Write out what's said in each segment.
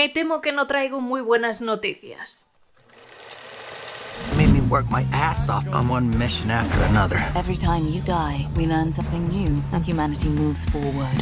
me temo que no traigo muy buenas noticias. Made me work my ass off on one mission after another. Every time you die, we learn something new and humanity moves forward.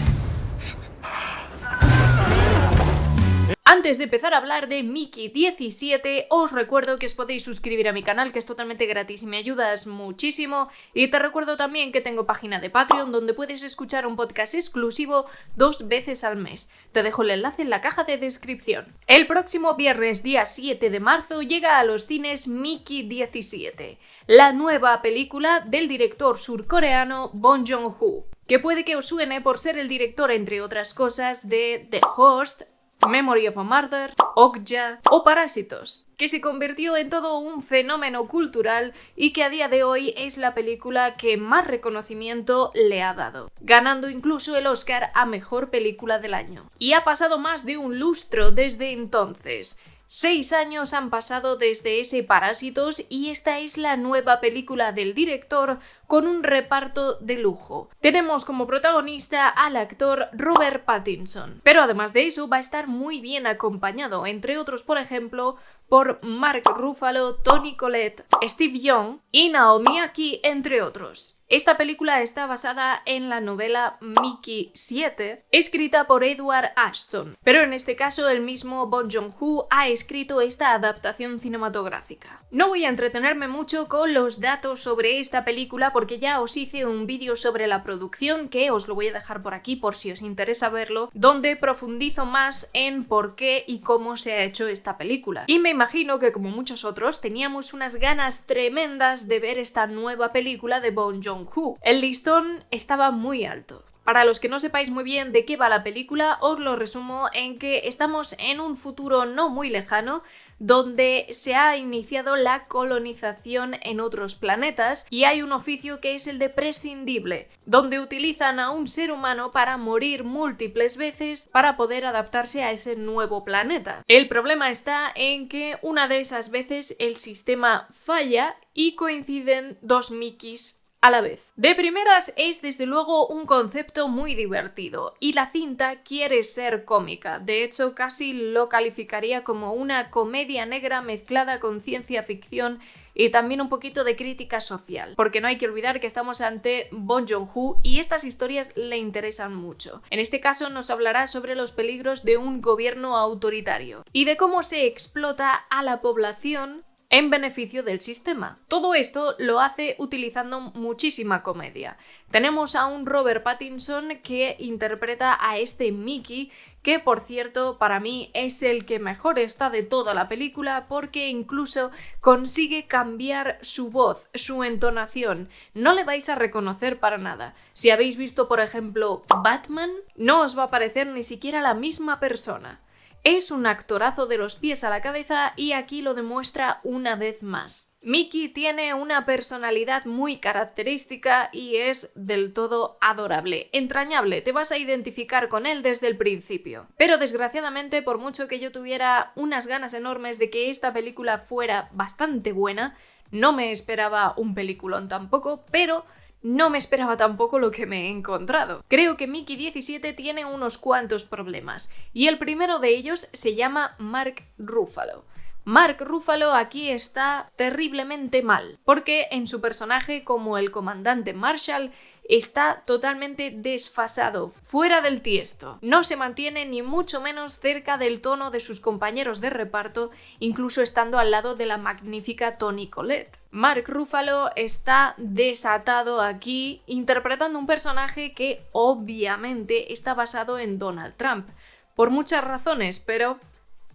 Antes de empezar a hablar de Mickey 17, os recuerdo que os podéis suscribir a mi canal, que es totalmente gratis y me ayudas muchísimo. Y te recuerdo también que tengo página de Patreon, donde puedes escuchar un podcast exclusivo 2 veces al mes. Te dejo el enlace en la caja de descripción. El próximo viernes, día 7 de marzo, llega a los cines Mickey 17, la nueva película del director surcoreano Bong Joon-ho, que puede que os suene por ser el director, entre otras cosas, de The Host, Memory of a Murder, Okja o Parásitos, que se convirtió en todo un fenómeno cultural y que a día de hoy es la película que más reconocimiento le ha dado, ganando incluso el Oscar a Mejor Película del Año. Y ha pasado más de un lustro desde entonces. 6 años han pasado desde ese Parásitos y esta es la nueva película del director con un reparto de lujo. Tenemos como protagonista al actor Robert Pattinson, pero además de eso va a estar muy bien acompañado, entre otros, por ejemplo, por Mark Ruffalo, Toni Collette, Steve Yeun y Naomi Ackie, entre otros. Esta película está basada en la novela Mickey 7, escrita por Edward Ashton, pero en este caso el mismo Bong Joon-ho ha escrito esta adaptación cinematográfica. No voy a entretenerme mucho con los datos sobre esta película porque ya os hice un vídeo sobre la producción, que os lo voy a dejar por aquí por si os interesa verlo, donde profundizo más en por qué y cómo se ha hecho esta película. Y me imagino que, como muchos otros, teníamos unas ganas tremendas de ver esta nueva película de Bong Joon-ho. El listón estaba muy alto. Para los que no sepáis muy bien de qué va la película, os lo resumo en que estamos en un futuro no muy lejano, donde se ha iniciado la colonización en otros planetas y hay un oficio que es el de prescindible, donde utilizan a un ser humano para morir múltiples veces para poder adaptarse a ese nuevo planeta. El problema está en que una de esas veces el sistema falla y coinciden 2 Mickeys a la vez. De primeras es desde luego un concepto muy divertido y la cinta quiere ser cómica, de hecho casi lo calificaría como una comedia negra mezclada con ciencia ficción y también un poquito de crítica social, porque no hay que olvidar que estamos ante Bong Joon-ho y estas historias le interesan mucho. En este caso nos hablará sobre los peligros de un gobierno autoritario y de cómo se explota a la población en beneficio del sistema. Todo esto lo hace utilizando muchísima comedia. Tenemos a un Robert Pattinson que interpreta a este Mickey, que por cierto para mí es el que mejor está de toda la película porque incluso consigue cambiar su voz, su entonación. No le vais a reconocer para nada. Si habéis visto por ejemplo Batman, no os va a parecer ni siquiera la misma persona. Es un actorazo de los pies a la cabeza y aquí lo demuestra una vez más. Mickey tiene una personalidad muy característica y es del todo adorable, entrañable, te vas a identificar con él desde el principio. Pero desgraciadamente, por mucho que yo tuviera unas ganas enormes de que esta película fuera bastante buena, no me esperaba un peliculón tampoco, pero no me esperaba tampoco lo que me he encontrado. Creo que Mickey 17 tiene unos cuantos problemas y el primero de ellos se llama Mark Ruffalo. Mark Ruffalo aquí está terriblemente mal, porque en su personaje como el comandante Marshall está totalmente desfasado, fuera del tiesto. No se mantiene ni mucho menos cerca del tono de sus compañeros de reparto, incluso estando al lado de la magnífica Toni Collette. Mark Ruffalo está desatado aquí, interpretando un personaje que obviamente está basado en Donald Trump, por muchas razones, pero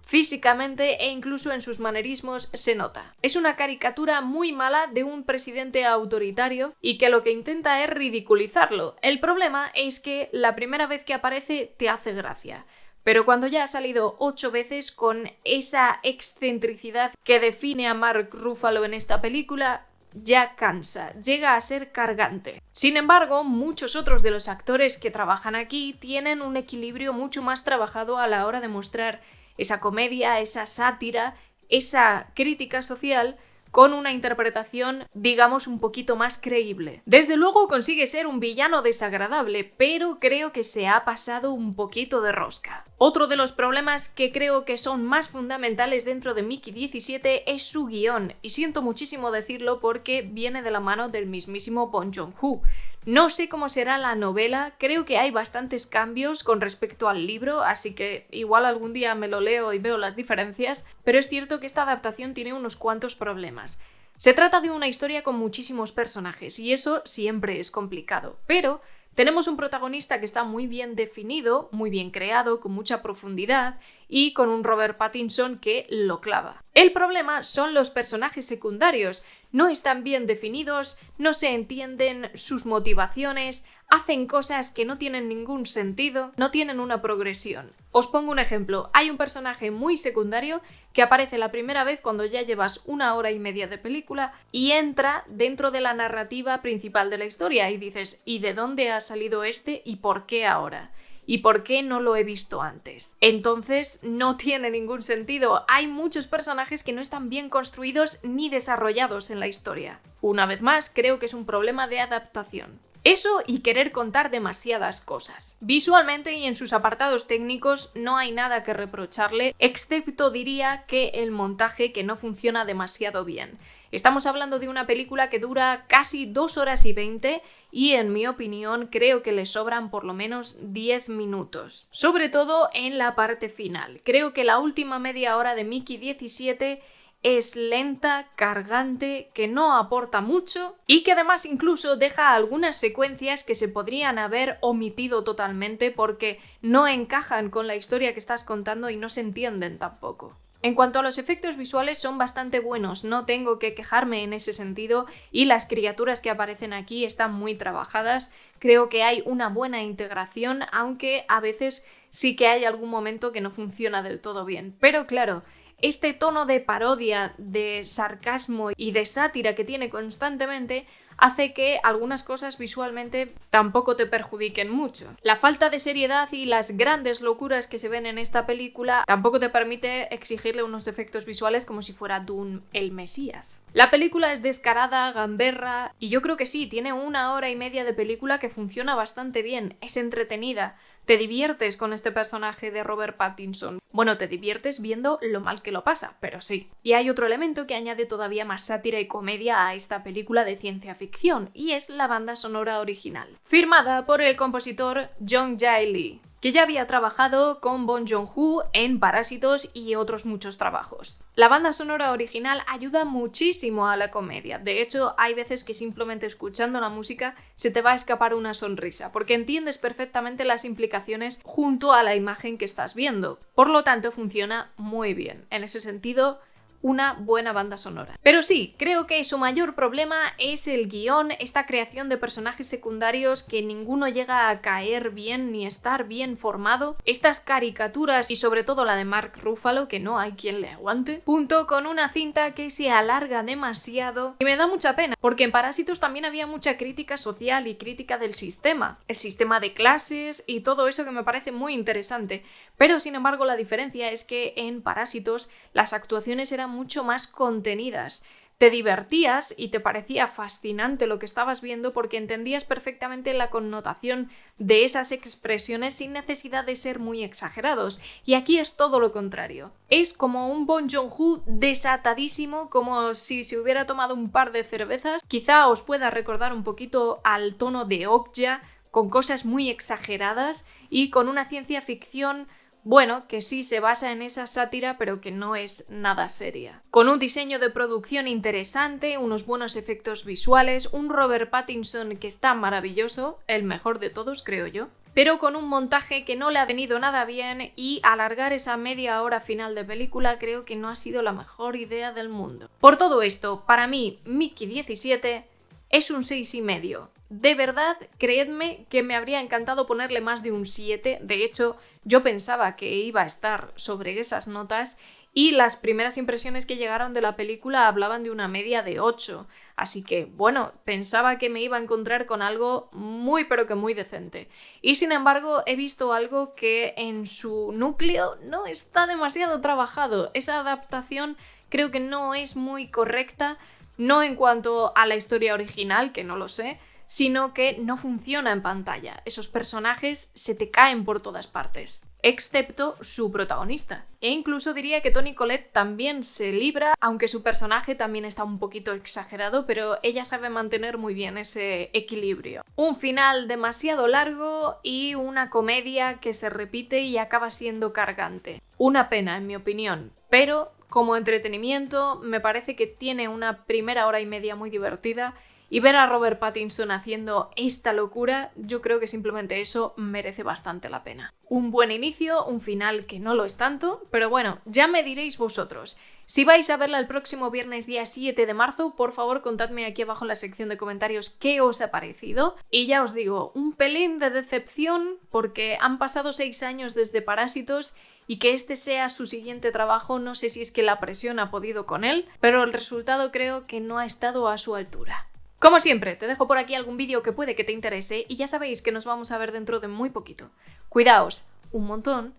físicamente e incluso en sus manerismos se nota. Es una caricatura muy mala de un presidente autoritario y que lo que intenta es ridiculizarlo. El problema es que la primera vez que aparece te hace gracia, pero cuando ya ha salido 8 veces con esa excentricidad que define a Mark Ruffalo en esta película, ya cansa, llega a ser cargante. Sin embargo, muchos otros de los actores que trabajan aquí tienen un equilibrio mucho más trabajado a la hora de mostrar esa comedia, esa sátira, esa crítica social con una interpretación, digamos, un poquito más creíble. Desde luego consigue ser un villano desagradable, pero creo que se ha pasado un poquito de rosca. Otro de los problemas que creo que son más fundamentales dentro de Mickey 17 es su guión, y siento muchísimo decirlo porque viene de la mano del mismísimo Bong Joon-ho. No sé cómo será la novela, creo que hay bastantes cambios con respecto al libro, así que igual algún día me lo leo y veo las diferencias, pero es cierto que esta adaptación tiene unos cuantos problemas. Se trata de una historia con muchísimos personajes, y eso siempre es complicado, pero tenemos un protagonista que está muy bien definido, muy bien creado, con mucha profundidad y con un Robert Pattinson que lo clava. El problema son los personajes secundarios. No están bien definidos, no se entienden sus motivaciones, hacen cosas que no tienen ningún sentido, no tienen una progresión. Os pongo un ejemplo. Hay un personaje muy secundario que aparece la primera vez cuando ya llevas 1 hora y media de película y entra dentro de la narrativa principal de la historia y dices, ¿y de dónde ha salido este y por qué ahora? ¿Y por qué no lo he visto antes? Entonces no tiene ningún sentido. Hay muchos personajes que no están bien construidos ni desarrollados en la historia. Una vez más, creo que es un problema de adaptación. Eso y querer contar demasiadas cosas. Visualmente y en sus apartados técnicos no hay nada que reprocharle, excepto diría que el montaje que no funciona demasiado bien. Estamos hablando de una película que dura casi 2 horas y 20 y en mi opinión creo que le sobran por lo menos 10 minutos. Sobre todo en la parte final. Creo que la última media hora de Mickey 17 es lenta, cargante, que no aporta mucho y que además incluso deja algunas secuencias que se podrían haber omitido totalmente porque no encajan con la historia que estás contando y no se entienden tampoco. En cuanto a los efectos visuales son bastante buenos, no tengo que quejarme en ese sentido y las criaturas que aparecen aquí están muy trabajadas. Creo que hay una buena integración, aunque a veces sí que hay algún momento que no funciona del todo bien. Pero claro, este tono de parodia, de sarcasmo y de sátira que tiene constantemente hace que algunas cosas visualmente tampoco te perjudiquen mucho. La falta de seriedad y las grandes locuras que se ven en esta película tampoco te permite exigirle unos efectos visuales como si fuera Dune el Mesías. La película es descarada, gamberra y yo creo que sí, tiene 1 hora y media de película que funciona bastante bien, es entretenida. Te diviertes con este personaje de Robert Pattinson. Bueno, te diviertes viendo lo mal que lo pasa, pero sí. Y hay otro elemento que añade todavía más sátira y comedia a esta película de ciencia ficción, y es la banda sonora original, firmada por el compositor Jung Jae Lee, que ya había trabajado con Bong Joon-ho en Parásitos y otros muchos trabajos. La banda sonora original ayuda muchísimo a la comedia. De hecho, hay veces que simplemente escuchando la música se te va a escapar una sonrisa, porque entiendes perfectamente las implicaciones junto a la imagen que estás viendo. Por lo tanto, funciona muy bien. En ese sentido, una buena banda sonora. Pero sí, creo que su mayor problema es el guión, esta creación de personajes secundarios que ninguno llega a caer bien ni estar bien formado, estas caricaturas y sobre todo la de Mark Ruffalo, que no hay quien le aguante, junto con una cinta que se alarga demasiado y me da mucha pena, porque en Parásitos también había mucha crítica social y crítica del sistema, el sistema de clases y todo eso que me parece muy interesante, pero sin embargo la diferencia es que en Parásitos las actuaciones eran mucho más contenidas. Te divertías y te parecía fascinante lo que estabas viendo porque entendías perfectamente la connotación de esas expresiones sin necesidad de ser muy exagerados. Y aquí es todo lo contrario. Es como un Bong Joon-ho desatadísimo, como si se hubiera tomado un par de cervezas. Quizá os pueda recordar un poquito al tono de Okja, con cosas muy exageradas y con una ciencia ficción bueno, que sí se basa en esa sátira, pero que no es nada seria. Con un diseño de producción interesante, unos buenos efectos visuales, un Robert Pattinson que está maravilloso, el mejor de todos creo yo, pero con un montaje que no le ha venido nada bien y alargar esa media hora final de película creo que no ha sido la mejor idea del mundo. Por todo esto, para mí, Mickey 17 es un 6,5. De verdad, creedme que me habría encantado ponerle más de un 7, de hecho, yo pensaba que iba a estar sobre esas notas y las primeras impresiones que llegaron de la película hablaban de una media de 8, así que bueno, pensaba que me iba a encontrar con algo muy pero que muy decente. Y sin embargo he visto algo que en su núcleo no está demasiado trabajado, esa adaptación creo que no es muy correcta, no en cuanto a la historia original, que no lo sé, sino que no funciona en pantalla. Esos personajes se te caen por todas partes, excepto su protagonista. E incluso diría que Toni Collette también se libra, aunque su personaje también está un poquito exagerado, pero ella sabe mantener muy bien ese equilibrio. Un final demasiado largo y una comedia que se repite y acaba siendo cargante. Una pena, en mi opinión, pero como entretenimiento me parece que tiene una primera hora y media muy divertida. Y ver a Robert Pattinson haciendo esta locura, yo creo que simplemente eso merece bastante la pena. Un buen inicio, un final que no lo es tanto, pero bueno, ya me diréis vosotros. Si vais a verla el próximo viernes día 7 de marzo, por favor contadme aquí abajo en la sección de comentarios qué os ha parecido. Y ya os digo, un pelín de decepción porque han pasado 6 años desde Parásitos y que este sea su siguiente trabajo, no sé si es que la presión ha podido con él, pero el resultado creo que no ha estado a su altura. Como siempre, te dejo por aquí algún vídeo que puede que te interese y ya sabéis que nos vamos a ver dentro de muy poquito. Cuidaos un montón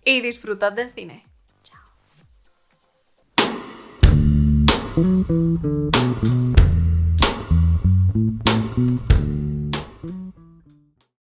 y disfrutad del cine. Chao.